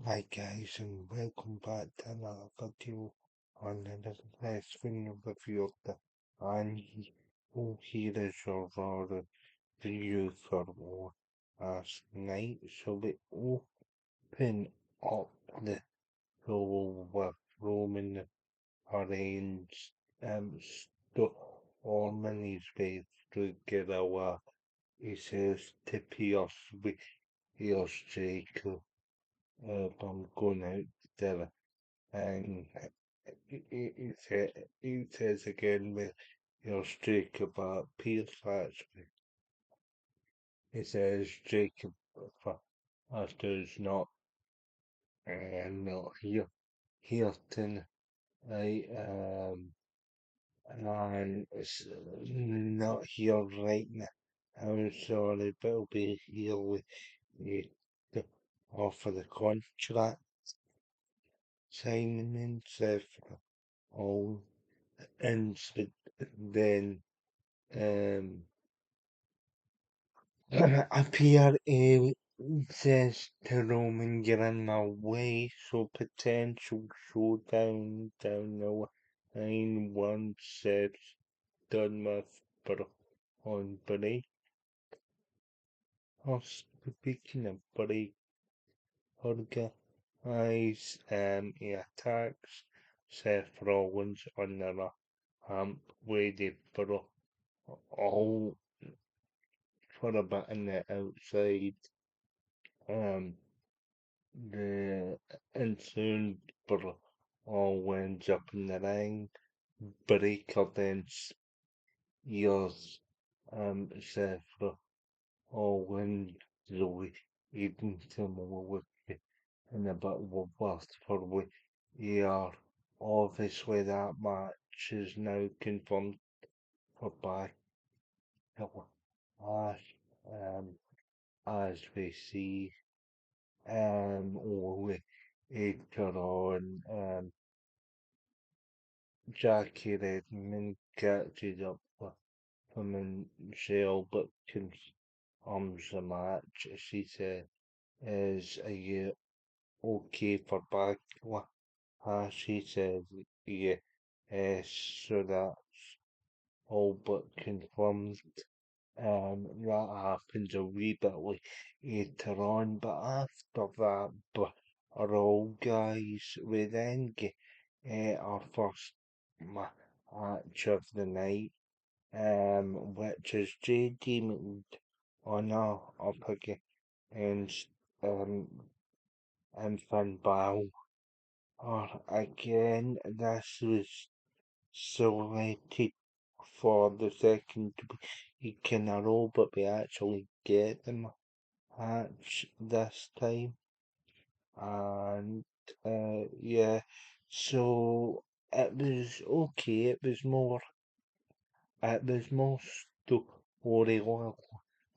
Hi guys, and welcome back to another video on another wrestling review of the and here is your Raw review for Raw last night. So we open up the show with Roman Reigns storming his way through Gorilla. He says to Pierce, here's Jacob. I'm going out there. And he says again with your streak about Pierce actually. He says Jacob does not Hilton, right? And it's not here right now. I'm sorry, but it'll be here with you to offer the contract signing and stuff. All ends, but then um appear says to Roman get in my way, so potential showdown down the line once it's done with but on break. Oh, speaking of break, Hurga eyes he attacks Seth Rollins on the ramp waited for all for a bit in the outside. Um, the ensuing brawl all winds up in the ring. Breaker then spears Seth Owens Zoe leading to more in a bit of a burst for we are obviously that match is now confirmed for back as um as we see or later on Jackie Redmond catches up with him and Michelle but confirms the match. She said, is a year okay for back? She says, yeah, so that's all but confirmed. That happens a wee bit later on, but after that, but are all guys, we then get our first match of the night, which is JD McDonough up against and Finn Balor. Again, this was selected for the second week in a row, but we actually get the match this time. And yeah, so it was okay. It was more storyline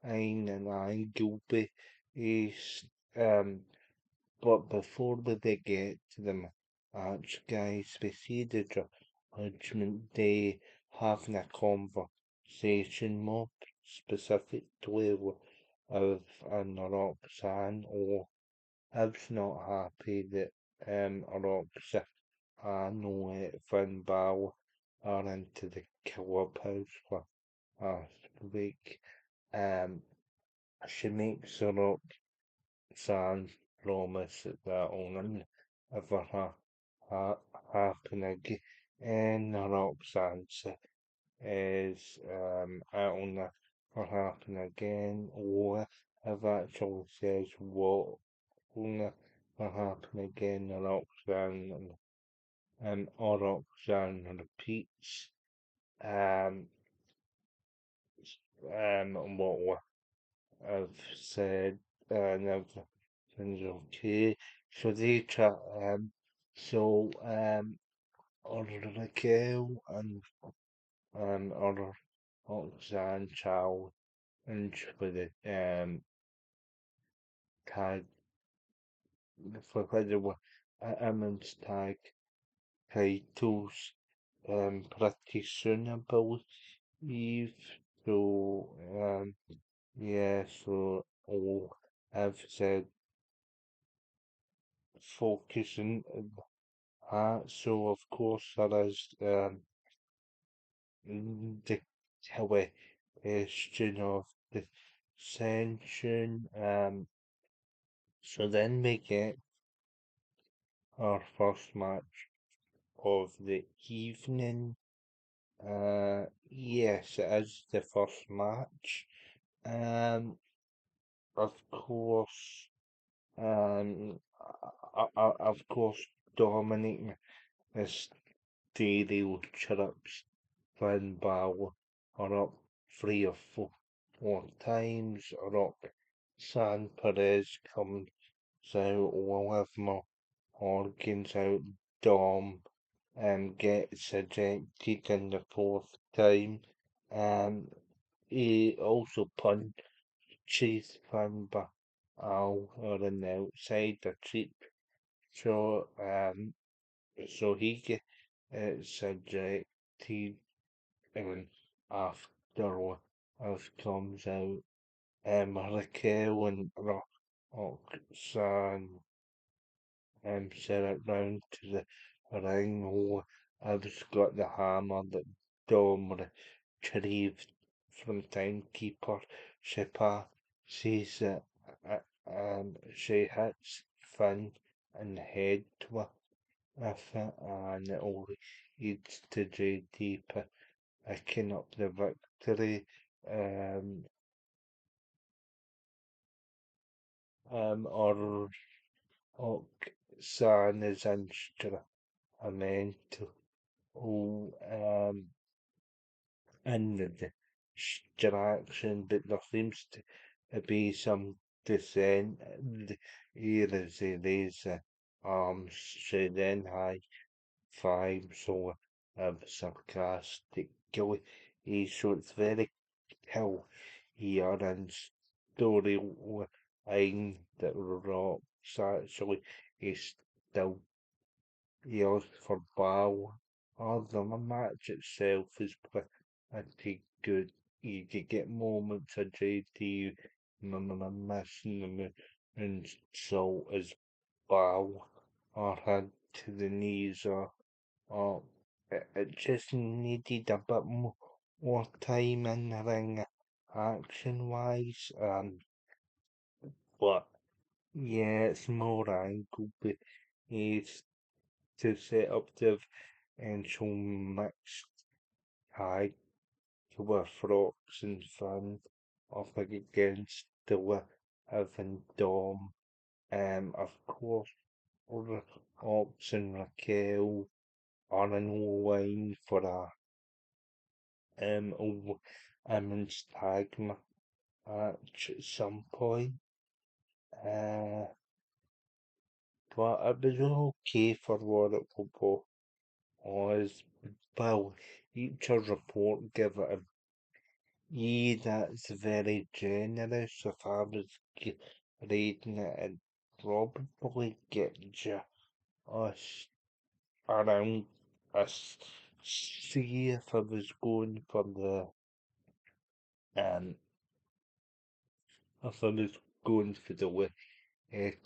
and angle based. But before we get to the match, guys, we see the Judgment Day having a conversation more specifically with Roxanne, or Ev's not happy that Roxanne or Finn Balor are into the clubhouse for last week. Um, she makes Roxanne promise that will ever happen again. And Roxanne is it'll never happen again, or if actually says what will never happen again, Roxanne repeats um what I've said, and everything's okay. So they chat so Raquel and or Roxanne challenge for the tag for the women's tag titles pretty soon, I believe. So yeah, so all I've said focusing on that. So of course there is the question of the ascension. So then we get our first match of the evening. Yes, it is the first match. Um, of course, of course, dominating the stereo chirrups Van Balor are up 3 or 4 times, or up. San Perez comes out, we'll have more organs out. Dom gets ejected in the 4th time. Um, he also punches Van Balor on the outside, a cheap shot. So he gets ejected, and after comes out Raquel and Roxanne sent it round to the ring. Who has got the hammer that Dom retrieved from timekeeper. She passes it, she hits Finn in the head with it, and it all leads to JD picking up the victory. Um, or Oxan is instrumental in the distraction, but there seems to be some dissent. Here as he raises the arms, she then high five, so sarcastically. So it's very how here and storyline that Rock's actually is still here for Bow. Although the match itself is pretty good. You could get moments of JT missing and so as Bow or head to the knees or it just needed a bit more time in the ring action wise. But yeah, it's more angle based to set up the eventual mixed tag with Frocks and Fun up against the Evan Dom. Of course, Ox and Raquel are in line for women's tag match at some point. Uh, but it was okay for what it was. Well, each report give it a E. That's very generous. If I was reading it, I'd probably get us around a C if I was going for um if I was going for the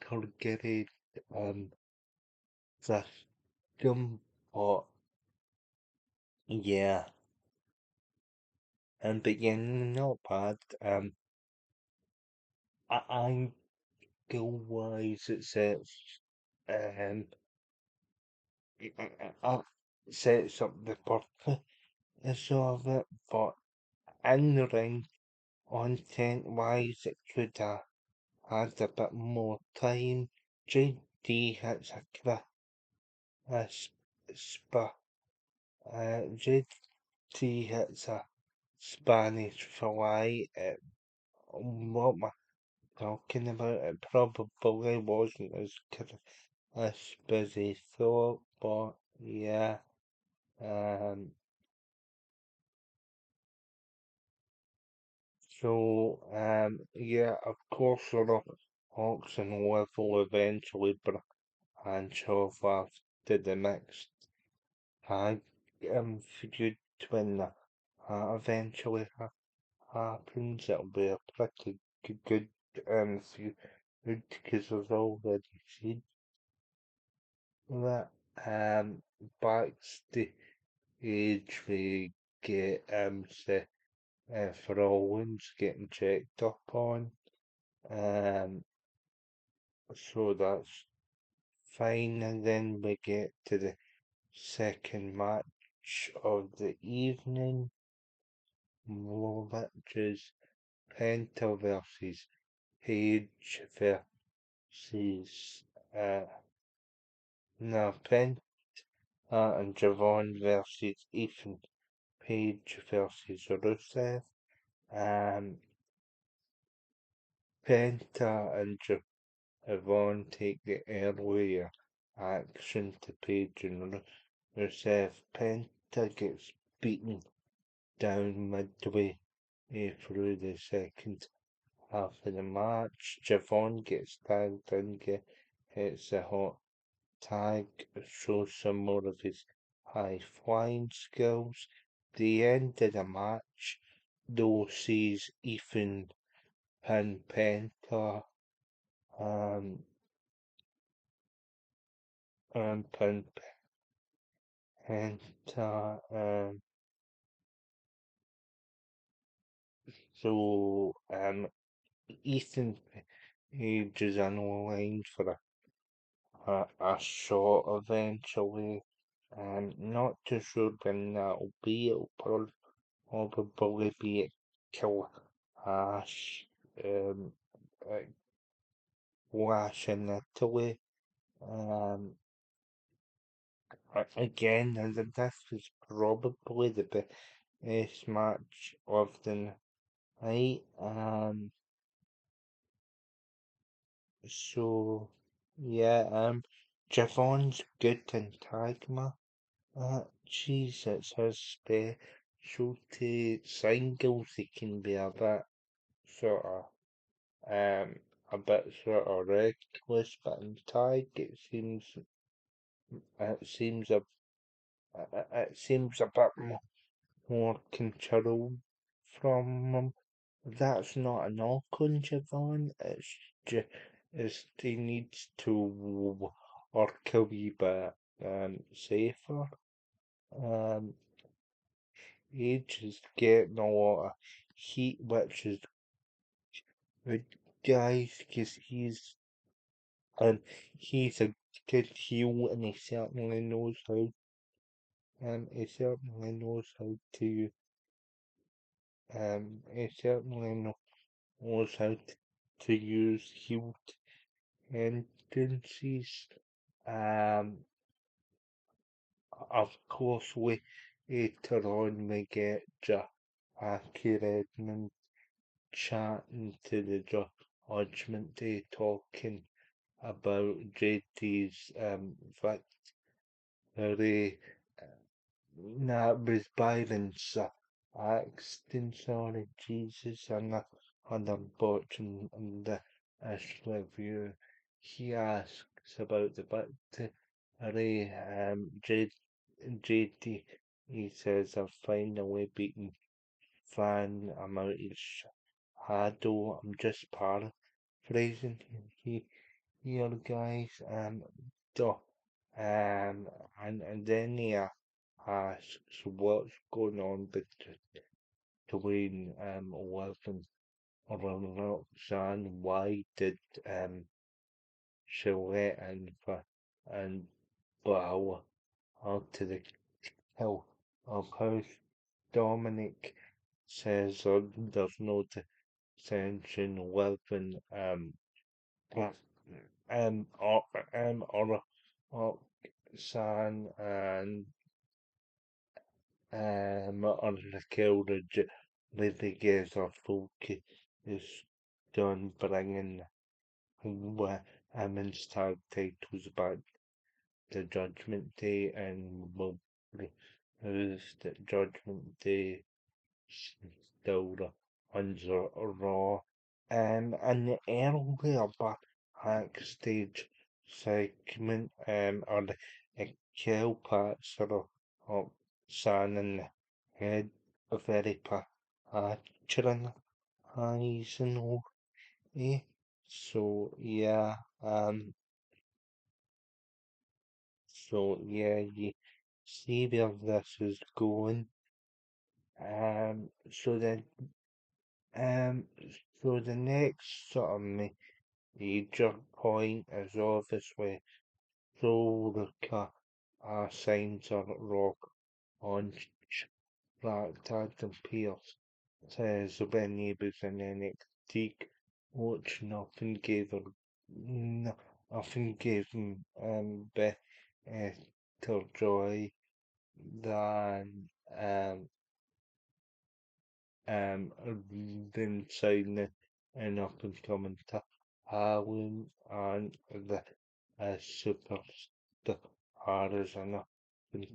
targeted um system. But yeah, and but yeah, not bad. I go wise it says um I sets up the purpose of it, but in the ring, content wise, it could have had a bit more time. JD hits a JT hits a Spanish fly. What am I talking about? It probably wasn't as busy thought, but yeah. Um, yeah, of course, Hawks and will eventually branch off after the next tag feud when that eventually happens. It'll be a pretty good feud because there's already seen. that backstage we get for Owens getting checked up on. Um, so that's fine, and then we get to the second match of the evening, which is Penta versus Page versus no Penta and Javon versus Ethan Page versus Rusev. Um, Penta and Javon take the earlier action to Page and Rusev. Penta gets beaten down midway through the second half of the match. Javon gets tagged in, hits a hot tag, shows some more of his high flying skills. The end of the match, though, sees Ethan pin Penta um, and pin Penta. Ethan Page unaligned for a shot eventually. Not too sure when that'll be. It'll probably be at Kill Ash, at Lash in Italy. Um, again, and this was probably the best match of the night. So yeah, Javon's good in tag match. Jeez, it's his specialty. Singles, he can be sort of, a bit sort of reckless, but in tag, it seems a bit more control from him. That's not a knock on Javon. It's just, he needs to work a wee bit safer. Um, Age is getting a lot of heat, which is good, guys, because um, he's a good heel, and he certainly knows how to use heel tendencies. Um, of course, later on we get Jackie Redmond chatting to the Judgment Day, talking about JT's victory. Nah, it was Byron's accident, sorry, Jesus, and I'm botching the Ashley view. He asks about the victory. JT, he says, I've finally beaten Fan. I'm out of shadow. I'm just paraphrasing here, guys. So, and then he asks what's going on between 11 or Roxanne. Why did she let in and bow out to the kill of House? Dominic says there's no dissension. 11 or or Roxanne and on the Kildred Rodriguez are focused on bringing women's tag titles back to Judgment Day, and will lose that Judgment Day still runs Raw. And the earlier backstage segment, or the kill parts of San and the head are very patronizing, eh? So yeah, So yeah, you see where this is going. So then, um, so the next sort of major point is obviously Solica signs on Rock on track and Pierce says when he was in NXT, which nothing gave him better joy than than signing an up and coming talent and the superstars and up and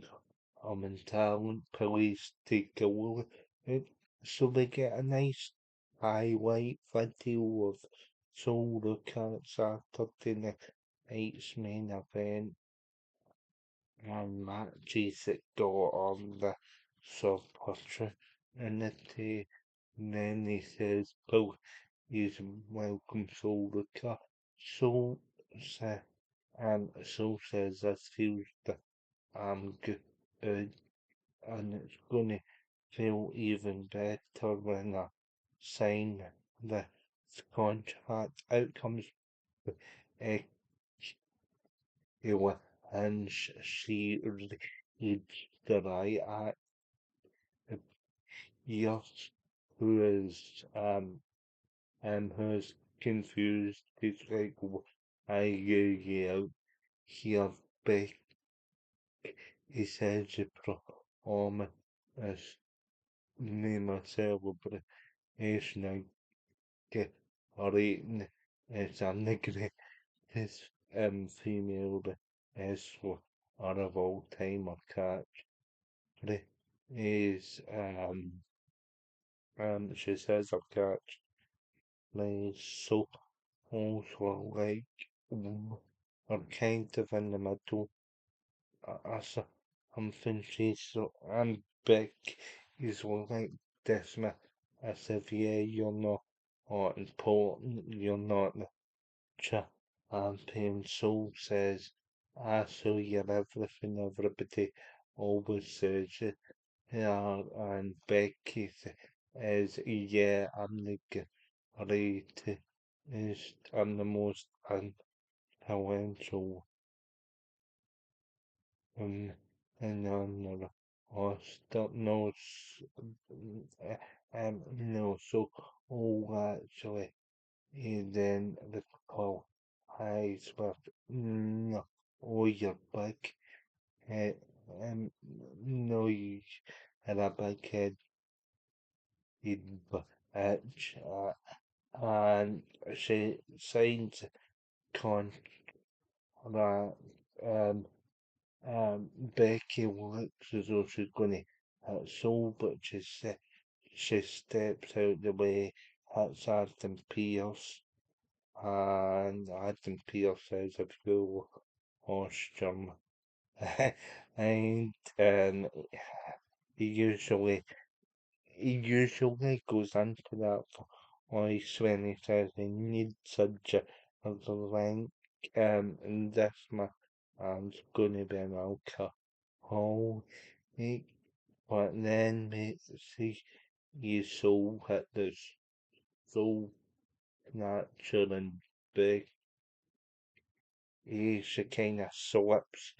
coming talent police take over it. So they get a nice highlight video of Solo Cat Saturday night's main event and matches that go on the opportunity. And then he says, please welcome Solo Cat. So, sa- so says this feels that I'm good, and it's gonna feel even better when I sign the contract. Out comes uh, and she reads the right at yes, who is who's confused. He's like, I get you out here, Beck. He says the performance is name a celebration. I get rating is a negative female wrestler of all time or catch. Is she says a catch plays so also like or kind of in the middle as something she's so and big is like this as if yeah you're not or important you're not champion soul says so you're everything everybody always says it. Yeah, and Becky is yeah, I'm the great is I'm the most influential um and no or stop no no so actually then the call eyes with no oh you're big uh, um no you had a big head in edge and she signs contract. Um, Becky looks as though she's going to hit Soul, but she steps out the way, hits Adam Pierce, and Adam Pierce says, if you costume. and he usually he usually goes into that voice when he says he needs such a link in this man and it's gonna be an alcohol but then see you so hit this so natural and big she kinda slips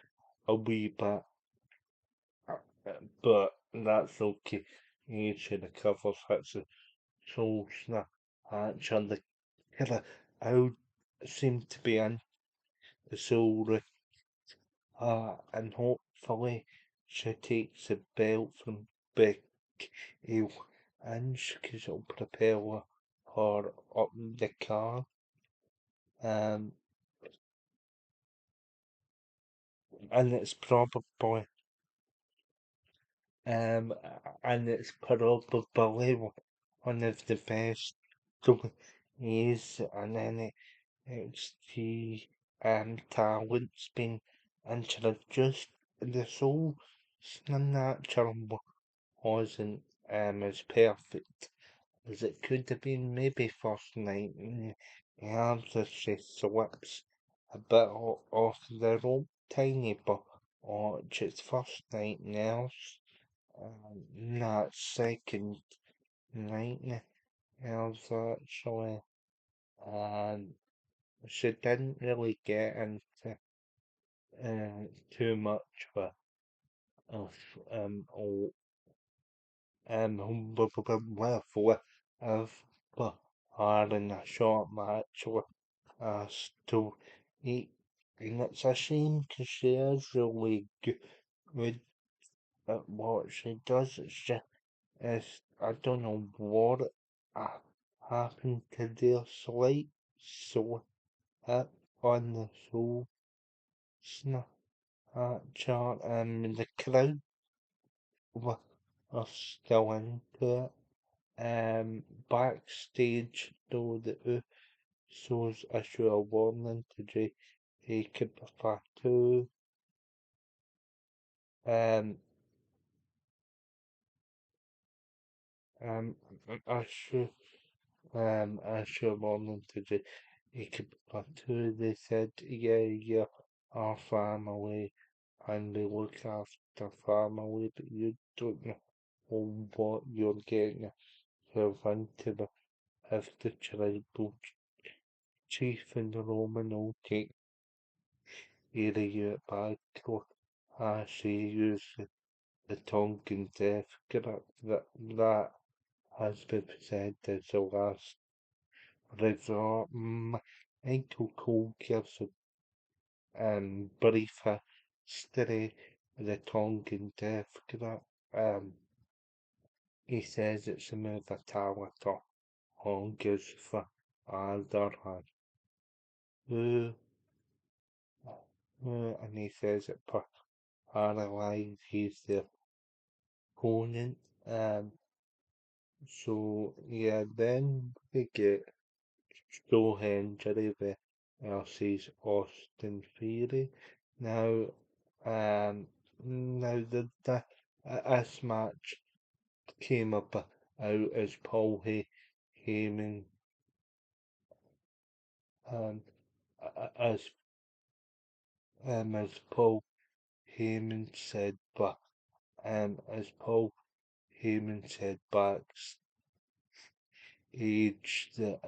a wee bit but that's okay. She recovers hits the so snap actually killer out seem to be in the soul and hopefully she takes the belt from Becky Lynch because it'll propel her up the car. Um, and it's probably um, and it's probably one of the best stories, and then it's the talent's been introduced. The soul natural wasn't as perfect as it could have been. Maybe first night, yeah, she slips a bit off the rope, tiny bit, watch its first night nurse, not second night nurse actually, and she didn't really get into too much of or of her in a short match with us to eat. And it's a shame because she is really good at what she does. It's just, I don't know what happened to their slight so hit on the show chart, the crowd were, are still into it. Backstage, though, the Usos issue a warning to Jacob Fatu. Um, um, issue, issue a warning to Jacob Fatu. They said, yeah, yeah, our family, and they look after family, but you don't know what you're getting yourself into. But if the tribal chief and the Roman will take area back to she used the Tongan death grip that has been said as the last resort. Michael Cole gives a brief history of the Tongan death grip. Um, he says it's a move a Tawata Hongas for either hand. And he says it paralyzes the opponent. So yeah, then we get Stonehenge versus Austin Theory. Now, now this match came up out as Paul Heyman, um, as as Paul Heyman said, but as Paul Heyman said backstage that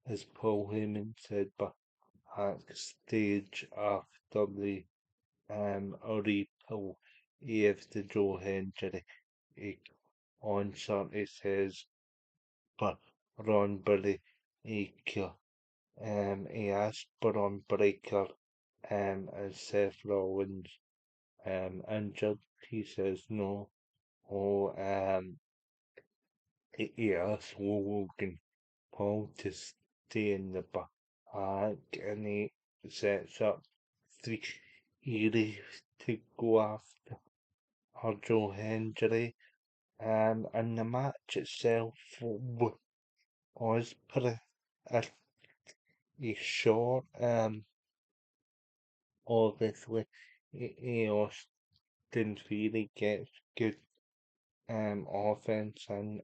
as Paul Heyman said backstage after the replay of the Joe Hendry concert, he says, but Ron Breaker, he asked Ron Breaker, is Seth Rollins injured? He says no. Oh, he asked Logan Paul to stay in the back, and he sets up three Erie to go after Joe Hendry. And the match itself was pretty short. Obviously, Austin Theory gets good offense and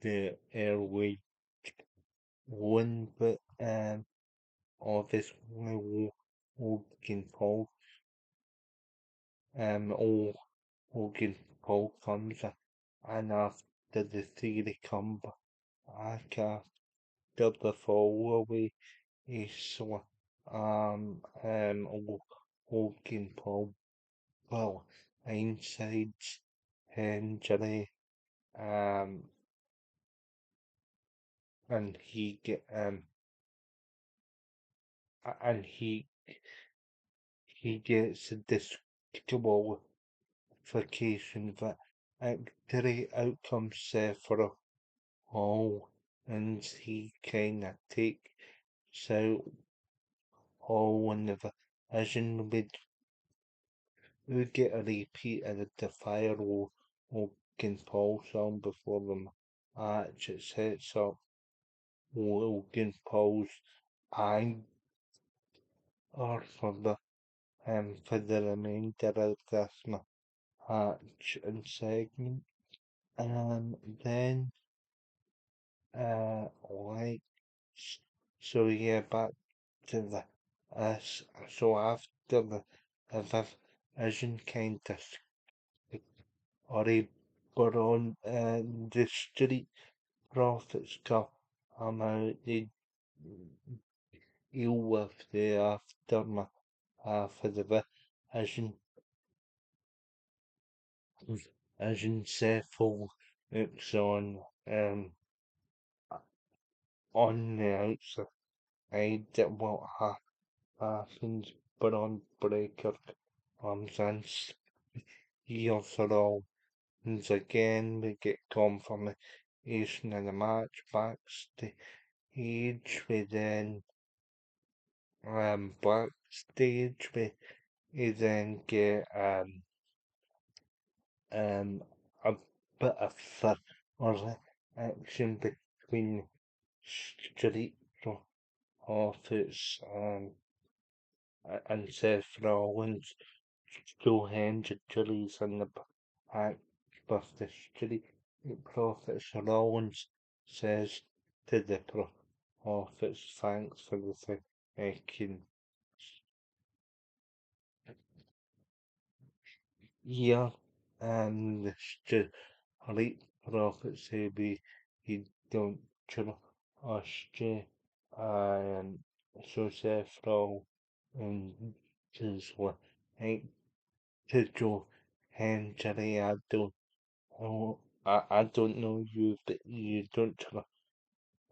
the airway win, but obviously Logan Paul Logan Paul comes and after the Theory come back after the fall away, so Logan Paul well insides injury um and he get and he gets a disqualification victory outcome set for all, and he kinda takes out all in the division. We get a repeat of the Firewall Logan Paul song before the match. It sets up Logan Paul's anger for the remainder of this match and segment. And then like so yeah, back to the As so after the vision kind of or a but on the street prophets come out the ill with the aftermath for the vision vision several looks on the outside that what happens but on breaker since years ago. And again, we get confirmation in the match backstage. We then backstage we then get um a bit of fun or action between Street Profits and Seth Rollins. Stonehenge Achilles in the back of the Street Profits. Rollins says to the Profits, thanks for the second year. And the Street Profits say we don't trust you. And so Seth Rollins is like to Joe Hendry. Oh, I don't know you, but you don't trust.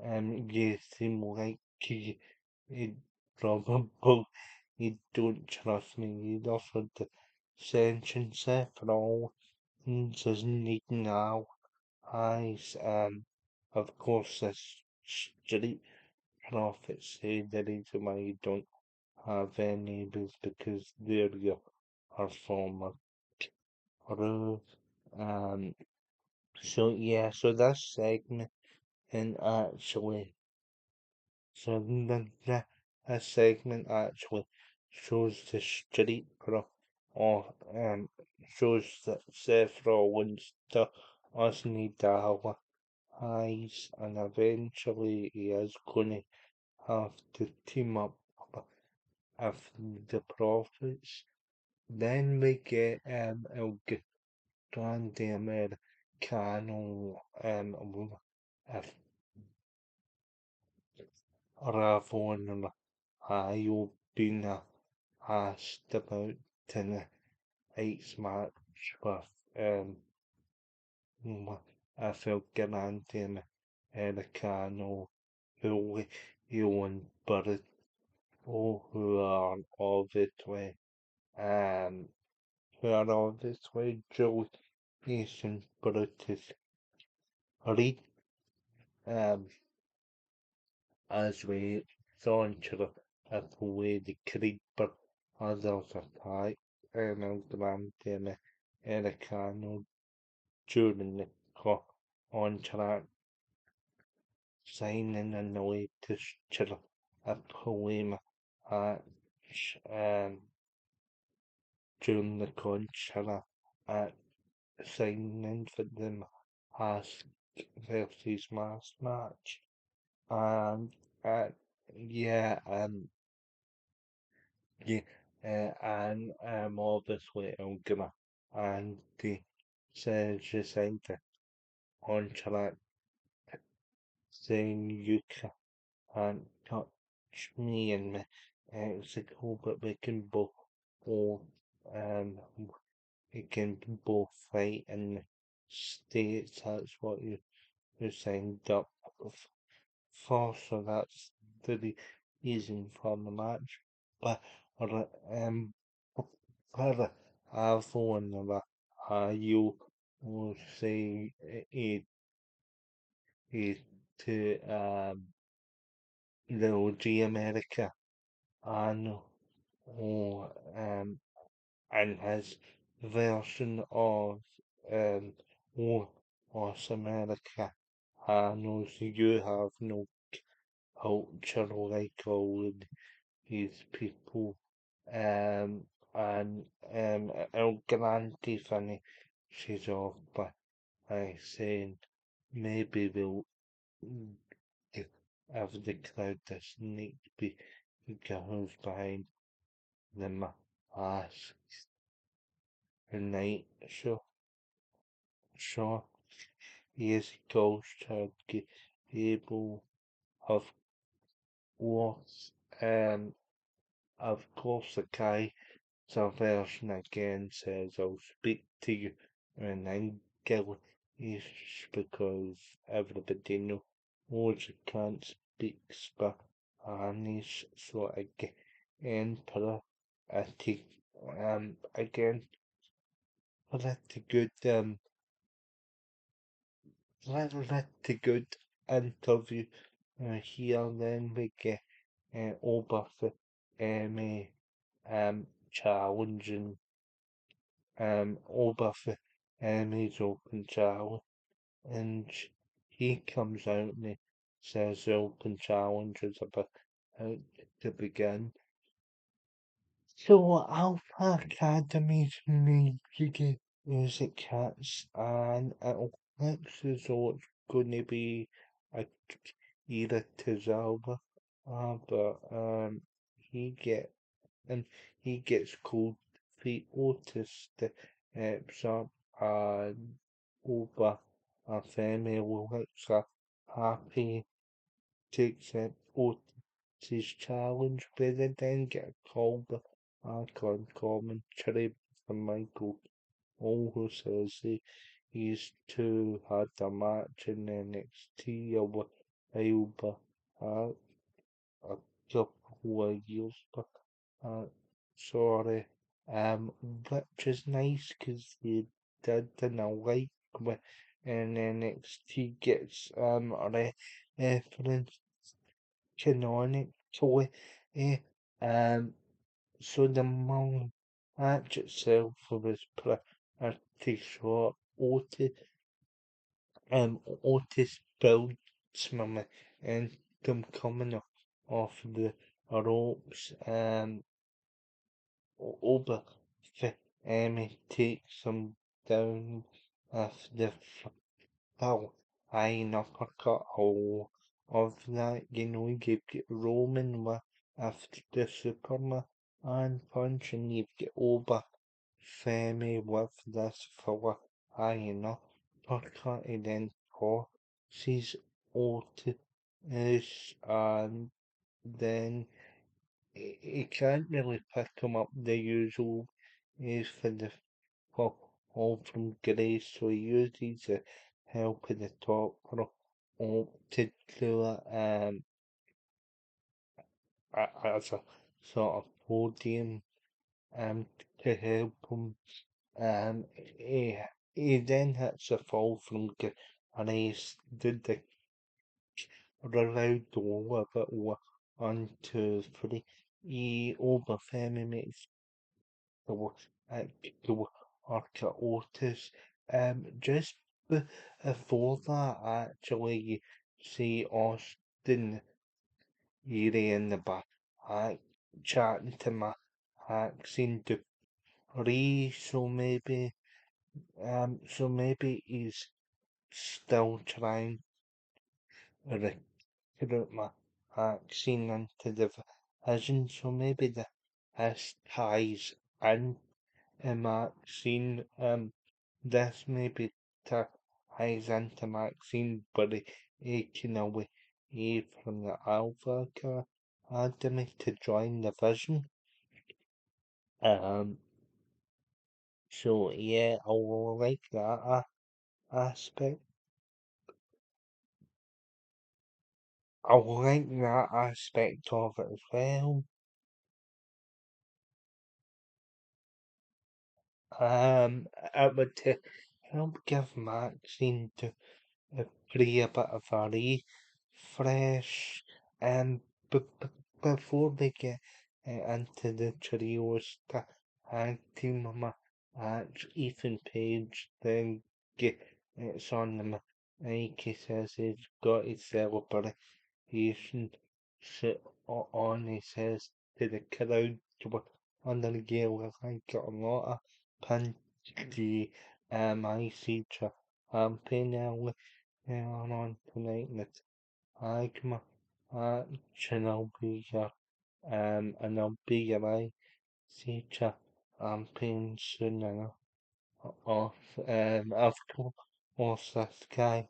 You seem like you probably you don't trust me either for the sentence for all doesn't need now eyes. Of course, this street prophets say the reason why you don't have any is because they're your former crew. Um, so yeah, so this segment and actually, so this segment actually shows the street pro or shows that Seth Rollins to us need our eyes and eventually he is gonna have to team up with the prophets. Then we get El Grande Americano if Ravon and I've been asked about tonight's match with El Grande Americano who Ewan Burrett who are obviously um who are obviously Joe Nation British lead um as we saunter away the creeper others attack Grande Americano during the contract signing and the latest a poem match during the contract signing for the Mask versus Mask match. And yeah, yeah, and obviously I'm gonna and the says signed the contract saying you can't touch me in Mexico, but we can both um we can both fight in the States. That's what you signed up for, so that's the reason for the match. But per avon you will say it to the OG America and and his version of um North America. I know you have no culture like all these people. And El Grande finishes off by saying maybe we'll give the crowd this need to be goes behind the mask at night. So he is a ghost able of course, of course the guy Salvation again says I'll speak to you in English because everybody knows you can't speak Spanish, so again again pretty good pretty good interview here. Then we get over the Emmy challenging over the Emmy's open challenge, and he comes out and he says the open challenge is about to begin. So Alpha Academy's music hits, and it looks as though it's going to be a either Tizalva, but he get and he gets cold feet Otis steps up and over a family looks happy takes up Otis challenge, but they then get a call back on commentary from Michael who says he's too had a match in NXT a while a couple of years back. Uh, sorry, which is nice because they didn't like when NXT gets reference canonically. Eh, um, so the match itself was pretty short. Otis builds mama and them coming off the ropes. Ober takes him down with the foul iron uppercut. All of that, you get Roman with the Superman and punch, and you get Ober Femi with this filler iron uppercut, and then tosses Otis, and then he can't really pick him up the usual is for the fall from grace, so he uses the help of the top rope to do it as a sort of podium to help him. Um, he, he then hits a fall from grace, did the allowed over, but 1, 2, 3. He overfemi makes the the Arca Otis. Just before that, actually, you see Austin Erie in the back, chatting to Maxine Dupree. So maybe he's still trying to recruit Maxine into the vision. So maybe his ties in Maxine. This maybe ties into Maxine, but he can away from the Alpha Academy to join the Vision. Um, so yeah, I will like that aspect. I will like that aspect of it as well. It would help give Maxine to free a bit of a refresh. Before they get into the trios tag team match, Ethan Page then it's on the mic. He says he's got his celebration shit on. He says to the crowd on the gala, I got a lot of punchy I see champagne early on tonight, and it's Agma, Chanel be here and I'll be your eye, teacher. I'm paying soon enough off, of course this guy.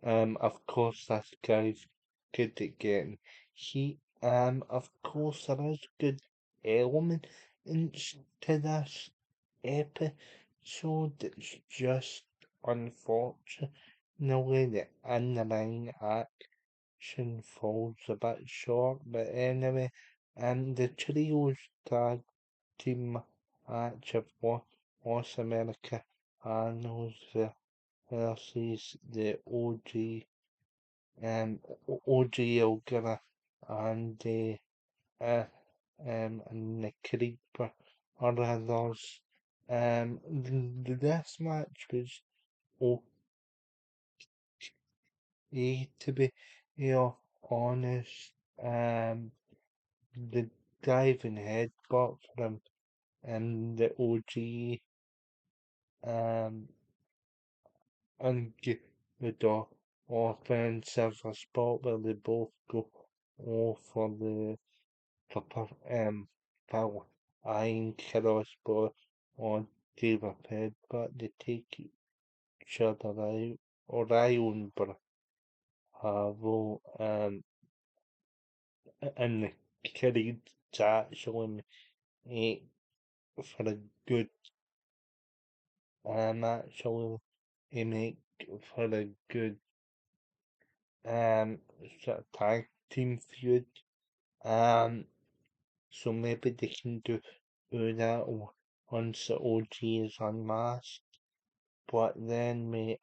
Of course, that guy's good at getting heat. Of course, there is good element to this episode. It's just unfortunate in a way that in the ring action falls a bit short. But anyway, the trios tag team match of North America Arnold versus the OG Ogre and and the Creeper or others. This match was okay to be, honest. The diving headbutt from the OG um and the offensive spot where they both go for the proper power iron crossbow on David head, but they take each other out. Orion Bravo and the Creed's actually make for a good actually they make for a good um sort of tag team feud. Um so maybe they can do that once the OG is unmasked. But then we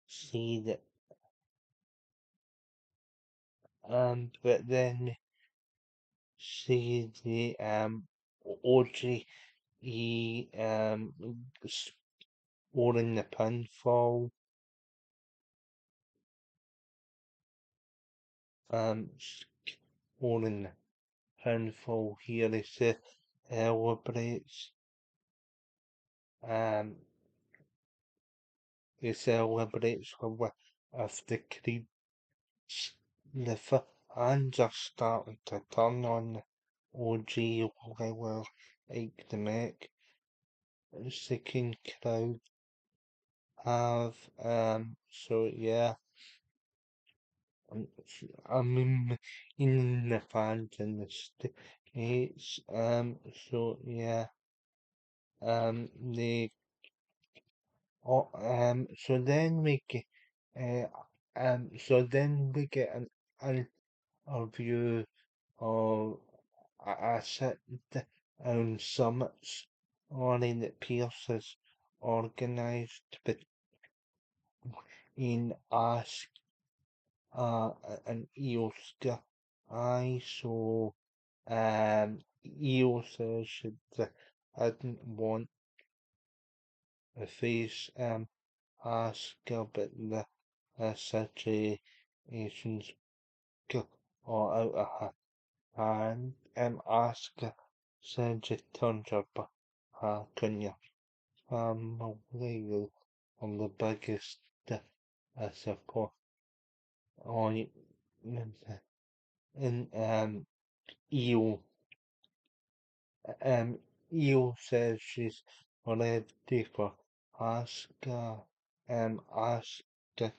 see that but then we see the OG scoring the pinfall, scoring the pinfall here. He celebrates um he celebrates with the creed. The fans are starting to turn on the OG well, like the make the second crowd have. So yeah, I mean, in the fans in the States. So yeah, they. Oh, so then we get, so then we get a view of a sit summits on that Pierce has organised between us and Eoska. So Eo says that I didn't want a face Asuka, but the situation's got all out of hand. Asuka said she turned her back on your family on the biggest support on and Eo Eo says she's ready for Asuka Asuka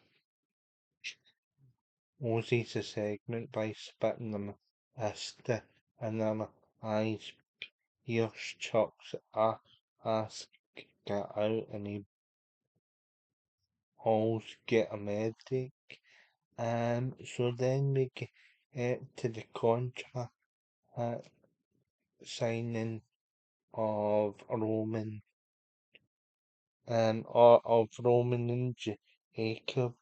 Ozzy's a segment by spitting them a stick and then eyes Pierce chucks Asuka out and he hauls get a medic. So then we get to the contract signing of Roman of Roman and Jacob.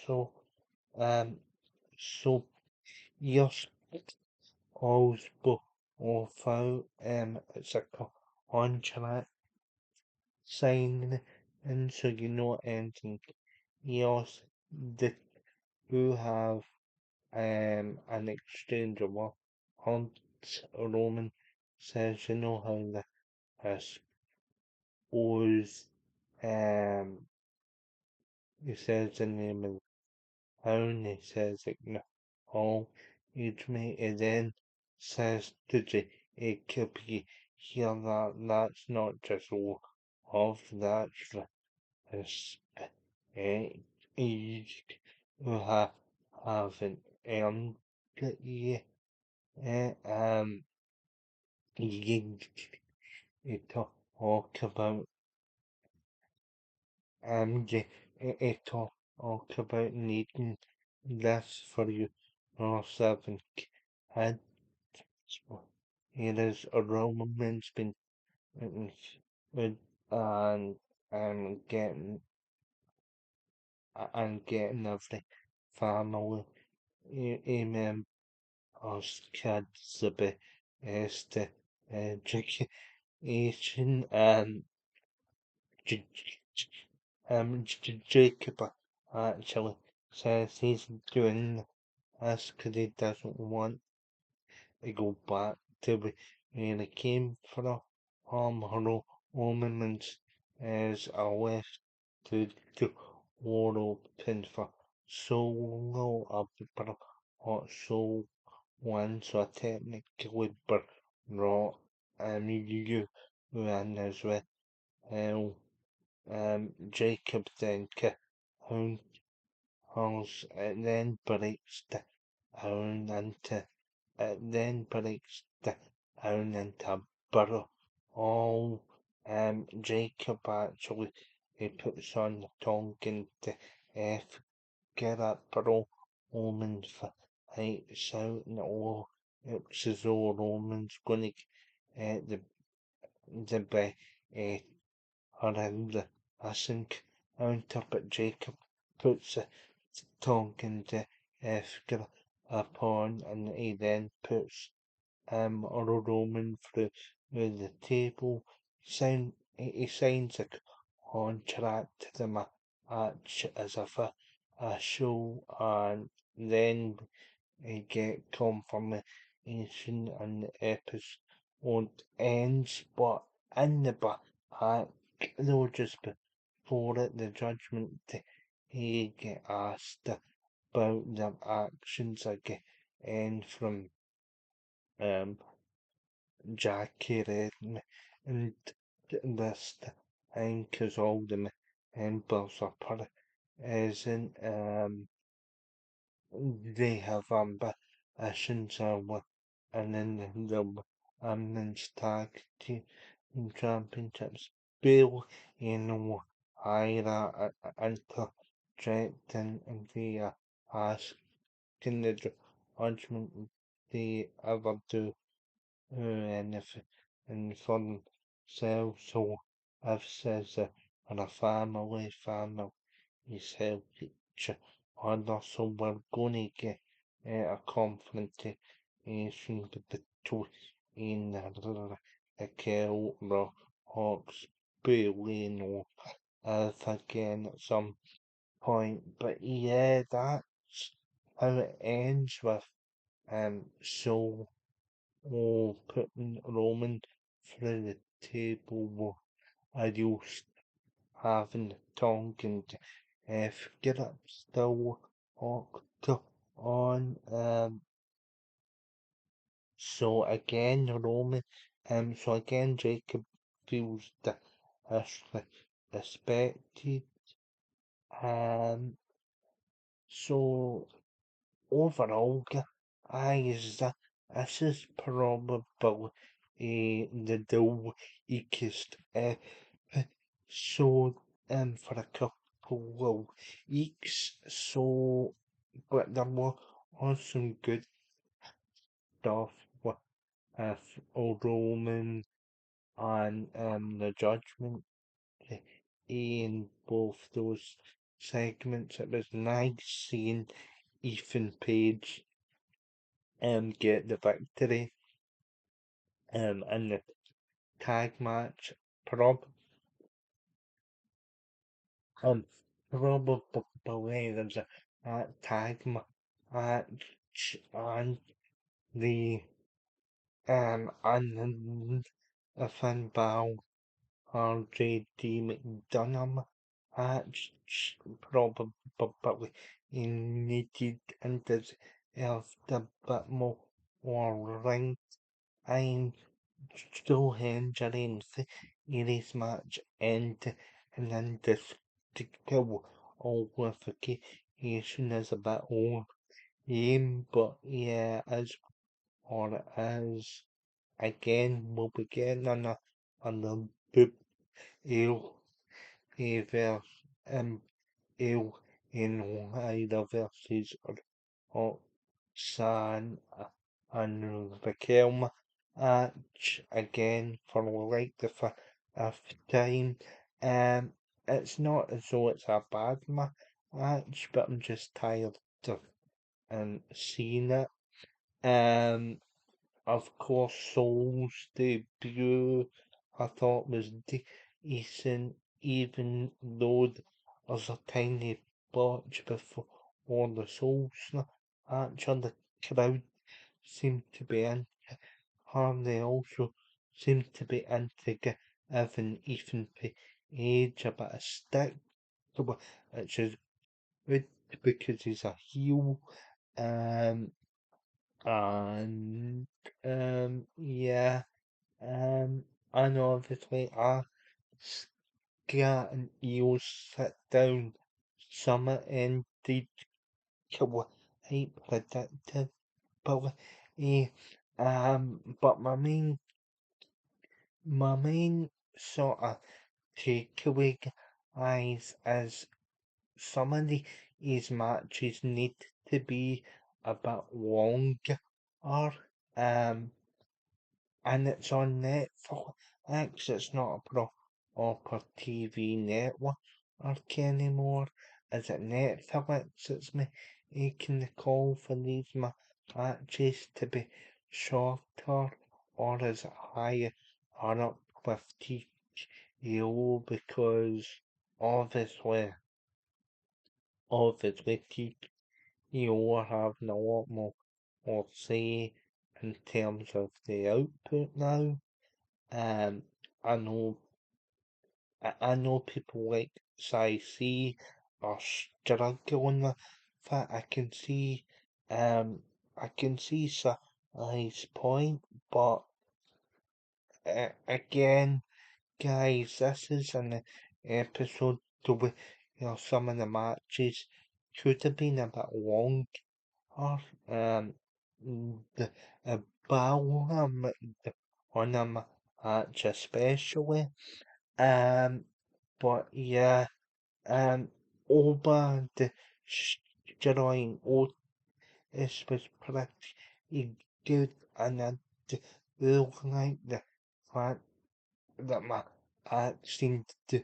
So um so Pierce calls both out. It's a contract signing, and so you know anything else that who have an exchange of words. Roman says you know how the suppose he says the name of the town, he says it no all each mate, and then says to Jacob, here that's not just all of that's is you haven't earned it yet. Um, you, you talk about you, you talk about needing this for you or seven kids. Here is a Roman's been with and getting every family amen os kids be este education and Jacob actually says he's doing this because he doesn't want to go back to where he came from. Her ornaments as a left to the war open for solo of hot soul one so technically but raw you and as well Jacob then house it then breaks down into it then breaks down into butter. All Jacob actually he puts on the tongue into F get up bro Roman fights out and all it's as though Roman's gonna the be around the think counter but Jacob puts the tongue into F get upon and he then puts or a Roman through the table. He signs a contract to the match as a show, and then he get confirmation and the episode ends. But in the back, though just before it, the judgment he get asked about the actions again from um Jackie Redden and this time because all the members of isn't they have ambitions and then the women's tag team championships Bill higher interjecting and they asking the judgment they ever do and for themselves. So I've says and a family is help each other. So we're gonna get a confrontation between the Kelro Hawks Billy or again at some point. But yeah, that's how it ends with so putting Roman through the table adios having the tongue and get up still hooked on so again Roman so again Jacob feels respected so overall, this is probably the weakest episode for a couple of weeks. So, but there was some good stuff with Roman and the Judgment in both those segments. It was nice seeing Ethan Page get the victory in the tag match. Um, probably there's a tag match on the and the Finn Balor RJD McDonough match probably needed and of the bit more ring. I'm Stonehenge arranged in his match and an indisputable qualification is a bit old game, but yeah, as or as again we'll begin on the boop ale versus ale in either versus or San and Raquel match again for like the fifth time. Um, it's not as though it's a bad match, but I'm just tired of seeing it. Um, of course, Soul's debut I thought was decent, even though there's a tiny botch before the Souls match, and the crowd seemed to be in. They also seem to be into giving Ethan Page a bit of stick, which is good because he's a heel. Um, and yeah, and obviously Scat and Eels sit down summit ended quite predictably. But my main sort of takeaway, guys, is some of these matches need to be a bit longer. Um, and it's on Netflix. It's not a proper TV network anymore. Is it Netflix that's making the call for these matches to be shorter, or is it higher or up with TKO? Because obviously, TKO are having a lot more say in terms of the output now. Um, I know, I know people like C are struggling with that. I can see Sai's point, but again, guys, this is an episode where some of the matches could have been a bit longer. The Balham on a match especially. Um, but yeah, Oba destroying Otis was pretty good, and I do like the fact that my seemed to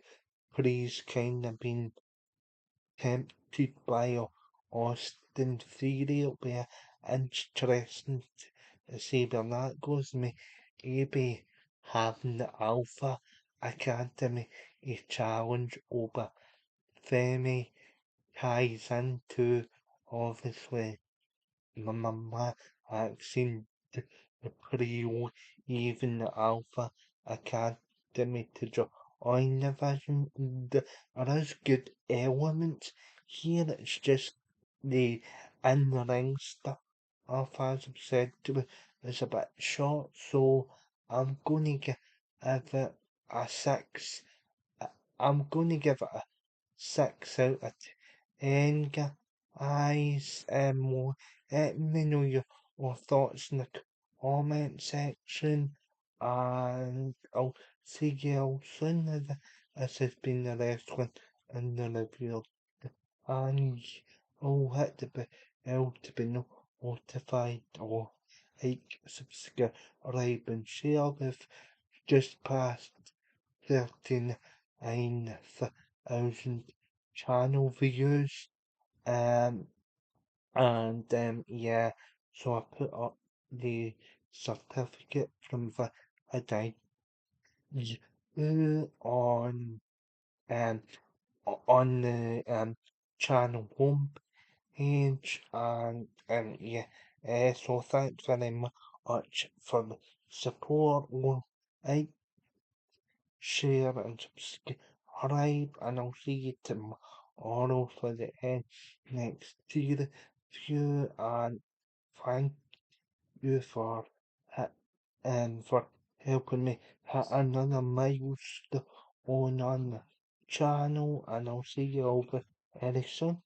please kind of been tempted by Austin Theory. It'll be interesting to see where that goes. Maybe having the Alpha Academy a challenge over Femi ties into obviously my seemed the pre even the Alpha Academy to join the vision. There is good elements here, it's just the in the ring stuff, as I've said to it, is a bit short, so I'm gonna give it a six. I'm gonna give it a 6 out of 10, guys. Let me know your thoughts in the comment section, and I'll see you all soon. This has been the wrestling and the review, and I'll hit the bell to be notified, or like, subscribe, and share with just past 39,000 channel views. Um, and yeah, so I put up the certificate from Validate on um on the channel home page, and yeah, so thanks very much for the support. Like, share, and subscribe, and I'll see you tomorrow for the next review, and thank you ha- for helping me hit another milestone on the channel, and I'll see you all very soon.